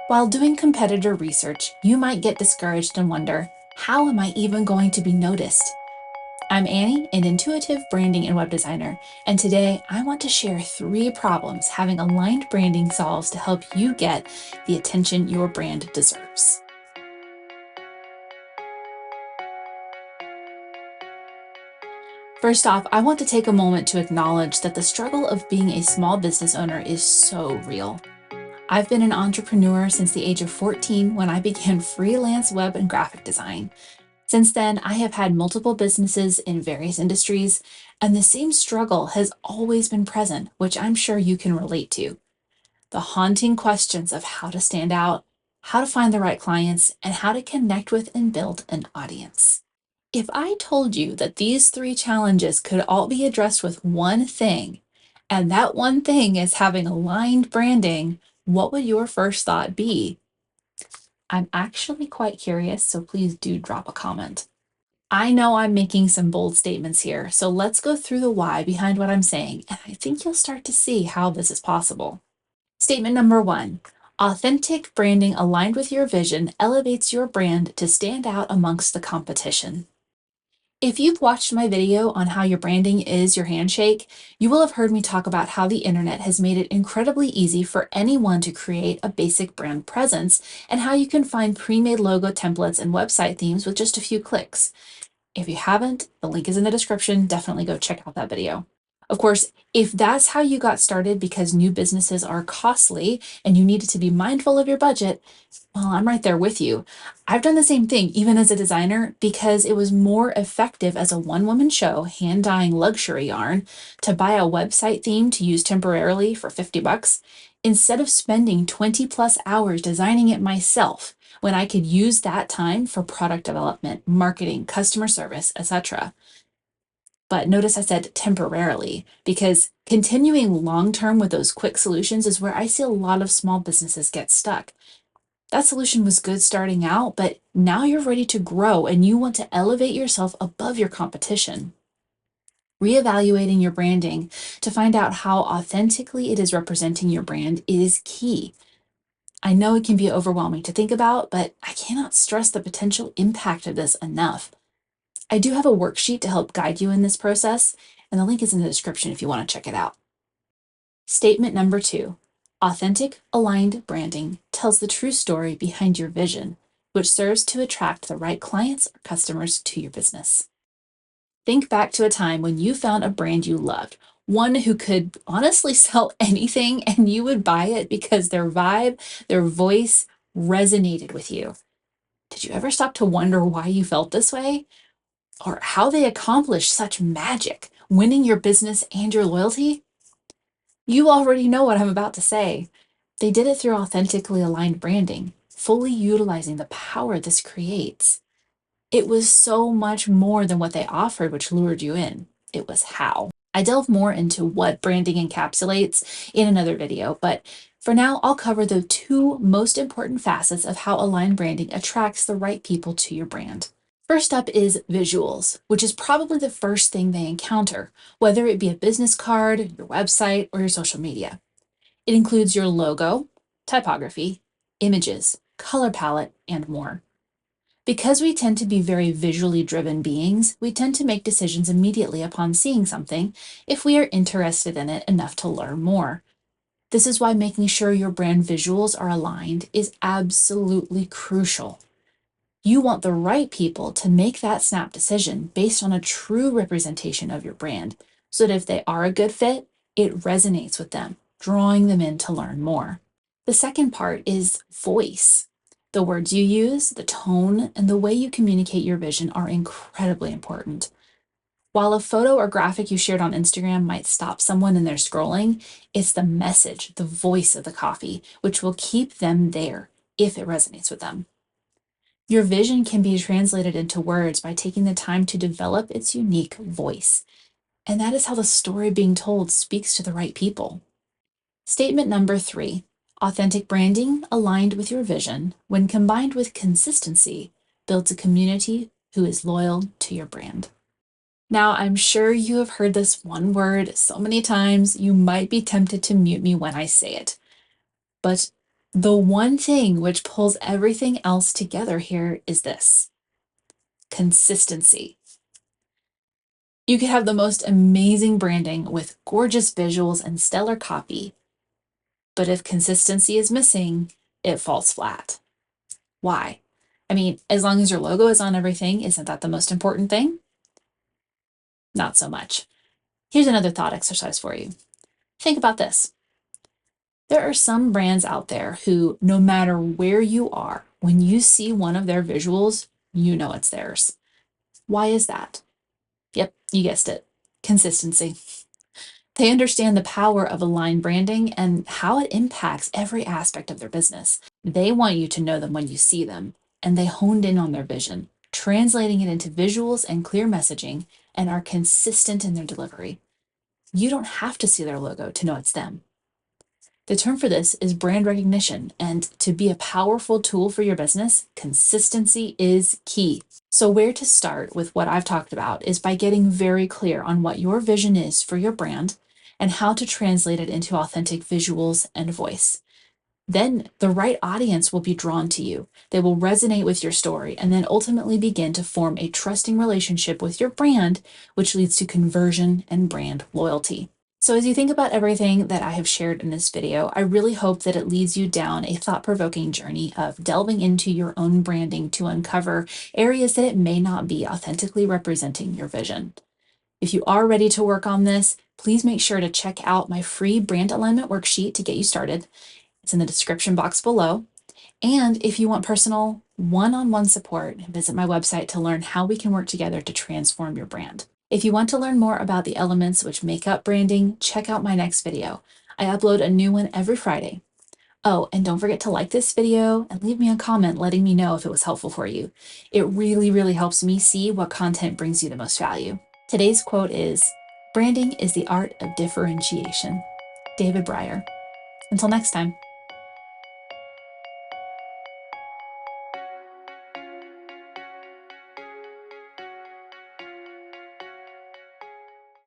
While doing competitor research, you might get discouraged and wonder, how am I even going to be noticed? I'm Annie, an intuitive branding and web designer, and today I want to share 3 problems having aligned branding solves to help you get the attention your brand deserves. First off, I want to take a moment to acknowledge that the struggle of being a small business owner is so real. I've been an entrepreneur since the age of 14 when I began freelance web and graphic design. Since then, I have had multiple businesses in various industries, and the same struggle has always been present, which I'm sure you can relate to. The haunting questions of how to stand out, how to find the right clients, and how to connect with and build an audience. If I told you that these 3 challenges could all be addressed with one thing, and that one thing is having aligned branding, what would your first thought be? I'm actually quite curious, so please do drop a comment. I know I'm making some bold statements here, so let's go through the why behind what I'm saying, and I think you'll start to see how this is possible. Statement number 1. Authentic branding aligned with your vision elevates your brand to stand out amongst the competition. If you've watched my video on how your branding is your handshake, you will have heard me talk about how the internet has made it incredibly easy for anyone to create a basic brand presence and how you can find pre-made logo templates and website themes with just a few clicks. If you haven't, the link is in the description. Definitely go check out that video. Of course, if that's how you got started because new businesses are costly and you needed to be mindful of your budget, well, I'm right there with you. I've done the same thing, even as a designer, because it was more effective as a one-woman show, hand-dyeing luxury yarn, to buy a website theme to use temporarily for 50 bucks, instead of spending 20 plus hours designing it myself, when I could use that time for product development, marketing, customer service, etc. But notice I said temporarily, because continuing long-term with those quick solutions is where I see a lot of small businesses get stuck. That solution was good starting out, but now you're ready to grow and you want to elevate yourself above your competition. Reevaluating your branding to find out how authentically it is representing your brand is key. I know it can be overwhelming to think about, but I cannot stress the potential impact of this enough. I do have a worksheet to help guide you in this process, and the link is in the description if you want to check it out. Statement number 2. Authentic, aligned branding tells the true story behind your vision, which serves to attract the right clients or customers to your business. Think back to a time when you found a brand you loved, one who could honestly sell anything and you would buy it because their vibe, their voice resonated with you. Did you ever stop to wonder why you felt this way? Or how they accomplished such magic, winning your business and your loyalty? You already know what I'm about to say. They did it through authentically aligned branding, fully utilizing the power this creates. It was so much more than what they offered, which lured you in. It was how. I delve more into what branding encapsulates in another video, but for now, I'll cover the 2 most important facets of how aligned branding attracts the right people to your brand. First up is visuals, which is probably the first thing they encounter, whether it be a business card, your website, or your social media. It includes your logo, typography, images, color palette, and more. Because we tend to be very visually driven beings, we tend to make decisions immediately upon seeing something if we are interested in it enough to learn more. This is why making sure your brand visuals are aligned is absolutely crucial. You want the right people to make that snap decision based on a true representation of your brand, so that if they are a good fit, it resonates with them, drawing them in to learn more. The second part is voice. The words you use, the tone, and the way you communicate your vision are incredibly important. While a photo or graphic you shared on Instagram might stop someone in their scrolling, it's the message, the voice of the coffee, which will keep them there if it resonates with them. Your vision can be translated into words by taking the time to develop its unique voice. And that is how the story being told speaks to the right people. Statement number 3. Authentic branding aligned with your vision, when combined with consistency, builds a community who is loyal to your brand. Now, I'm sure you have heard this one word so many times, you might be tempted to mute me when I say it. But The one thing which pulls everything else together here is this: consistency. You could have the most amazing branding with gorgeous visuals and stellar copy, but if consistency is missing, it falls flat. Why? I mean, as long as your logo is on everything, isn't that the most important thing? Not so much. Here's another thought exercise for you. Think about this. There are some brands out there who, no matter where you are, when you see one of their visuals, you know it's theirs. Why is that? Yep, you guessed it. Consistency. They understand the power of aligned branding and how it impacts every aspect of their business. They want you to know them when you see them, and they honed in on their vision, translating it into visuals and clear messaging, and are consistent in their delivery. You don't have to see their logo to know it's them. The term for this is brand recognition, and to be a powerful tool for your business, consistency is key. So where to start with what I've talked about is by getting very clear on what your vision is for your brand and how to translate it into authentic visuals and voice. Then the right audience will be drawn to you. They will resonate with your story and then ultimately begin to form a trusting relationship with your brand, which leads to conversion and brand loyalty. So as you think about everything that I have shared in this video, I really hope that it leads you down a thought-provoking journey of delving into your own branding to uncover areas that it may not be authentically representing your vision. If you are ready to work on this, please make sure to check out my free brand alignment worksheet to get you started. It's in the description box below. And if you want personal one-on-one support, visit my website to learn how we can work together to transform your brand. If you want to learn more about the elements which make up branding, check out my next video. I upload a new one every Friday. Oh, and don't forget to like this video and leave me a comment letting me know if it was helpful for you. It really, really helps me see what content brings you the most value. Today's quote is, "Branding is the art of differentiation." David Breyer. Until next time.